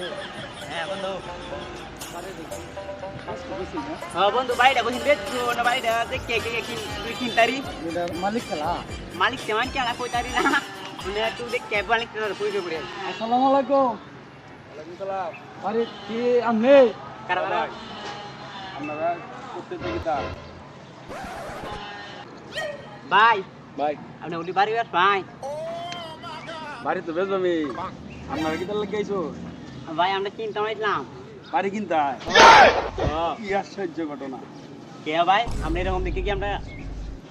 হ্যাঁ বন্ধু হ্যাঁ বন্ধু বাড়িটা বসে দেখছো না বাড়িটা দেখে তুই কিনতারি মালিক খেলা। মালিক তেমন কেনা কইতারি না মানে তুই দেখে মালিক পয়সা পড়ে আসসালামু আলাইকুম। ওয়ালাইকুম সালাম। আরে কি আমনে কারবার আপনারা করতে দেখি তা ভাই ভাই আপনি উনি বাড়ি বেশ ভাই বাড়ি তো বেচবো আমি। আপনারা কি তাহলে গেছো ভাই আমরা কিনতে আসলাম বাড়ি কিনতে হয়? কি আশ্চর্য ঘটনা। কে ভাই আমরা এরকম দেখে কি আমরা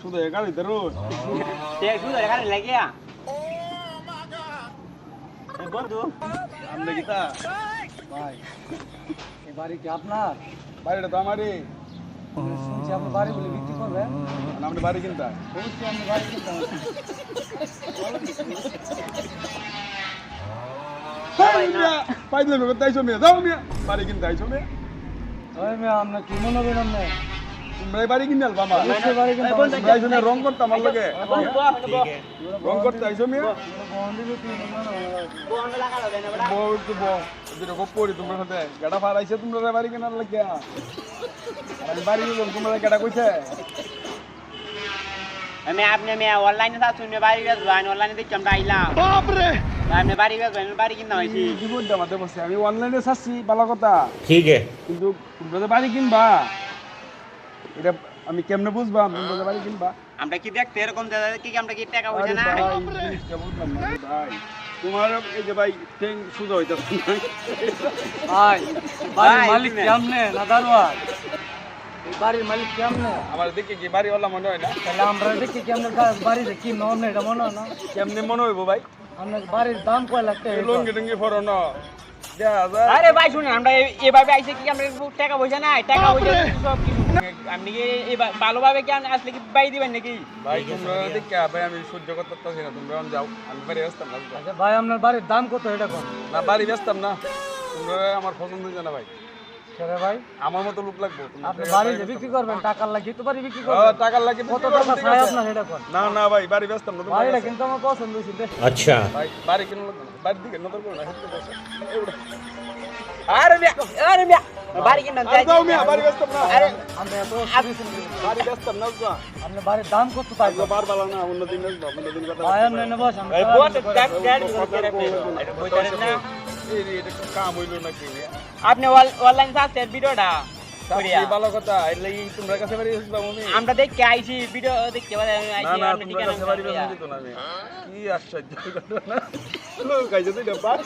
শুধু গাড়ি তো রোড শুধু এখানে লাগিয়া বন্ধু আমরা কি তা ভাই এই বাড়ি কি আপনার? বাড়িটা তো আমারই। শুনছি আপনি বাড়ি বলে বিক্রি করবেন। আপনি বাড়ি কিনতে হয়? অবশ্যই আমি বাড়ি কিনতে হবে। পাইলে করতে আইসো মেয়ে যাও মেয়ে বাড়ি কিনতে আইসো মেয়ে। ওই মেয়ে আপনার কি মনে করেন আপনি? তোমরা বাড়ি কিনে আলবা আমার অবশ্যই বাড়ি কিনতে হবে। তোমরা আইসো না রং করতে আমার লগে রং করতে আইসো মেয়ে। বন্ধ দিবে কি মনে হয়? বউ তো বউ যেটা খুব পড়ি তোমার সাথে গাড়া ফারাইছে তোমরা বাড়ি কেনার লাগিয়া। আমি বাড়ি গেলাম তোমরা গাড়া কইছে আমি আপনি অনলাইনে তা শুনে বাড়ি বেশ ভাই অনলাইনে দেখি আমরা আইলাম বাপ রে আপনি বাড়ি বেশ ভাই বাড়ি কিনা হয়েছি জীবনটা আমাদের বসে আমি অনলাইনে ছাড়ছি ভালো কথা ठीक है কিন্তু তোমরা বাড়ি কিনবা এটা আমি কেমনে বুঝবা তোমরা বাড়ি কিনবা? আমরা কি দেখতে এরকম কি আমরা কি টাকা পয়সা না আরে ভাই, জিনিসটা বুঝলাম না রে ভাই। তোমার এই যে ভাই ট্যাং সুদা হইতাছে না। ভাই বাড়ির ভাই, মালিক তুমি- কেমনে না দারোয়ান? এই বাড়ির মালিক কেমনে? আমার দেখে কি বাড়ি ওলা মনে হয় না? তাহলে আমরা দেখি কেমনে বাড়িতে কি নন এটা মনে হয় না? কেমনে মনে হইব ভাই? আপনার বাড়ির দাম কয় লাখ টাকা? লঙ্গি টঙ্গি ফরো না দেখা যায়। আরে ভাই শুনুন আমরা এভাবে আইছে কি আমরা টাকা পয়সা নাই টাকা পয়সা সব কিছু আপনি কি ভালোভাবে কি আসলে কি বাই দিবেন নাকি ভাই তোমরা দেখে ভাই আমি সহ্য করতে পারছি না তোমরা যাও আমি বাড়ি ব্যস্তাম না আচ্ছা ভাই আপনার বাড়ির দাম কত এটা কোন? না বাড়ি ব্যস্তাম না তোমরা আমার পছন্দ হইছে না ভাই ছেড়ে ভাই আমার মতো লোক লাগবো আপনি বাড়ি যে বিক্রি করবেন টাকার লাগি তো বাড়ি বিক্রি করবেন। টাকা লাগে কত টাকা চাই আপনার এটা কোন? না না ভাই বাড়ি ব্যস্তাম না তোমরা বাড়িটা কিন্তু আমার পছন্দ হয়েছে দেখ। अच्छा ভাই বাড়ি কিনে লাগবে না বাড়ির দিকে নজর করো না হেঁটে বসে আরে মিয়া বাড়ি কিনা আর যাও মিয়া বাড়ি ব্যস্তাম না আরে আপনি এত বাড়ি ব্যস্তাম না যা আপনার বাড়ির দাম কত তাই? আজকে বার বালা না অন্য দিন আসবো অন্য দিন কথা ভাই আপনি এনে বসেন। এই বস গাড়ি করে এটা বইতারেন না এই রে এটা কাম হইলো নাকি আপনি অনলাইন সার্চের ভিডিওটা করিয়া এই ভালো কথা এর লাগি তোমরা কাছে বাড়ি আসবা আমি আমরা দেখে আইছি ভিডিও দেখতে পারে আমি না আইছি না আপনি তোমরা কাছে বাড়ি ঠিকানা ব্যস্ত না আমি কি আশ্চর্য ঘটনা লোক আইছে তো এটা বাড়ি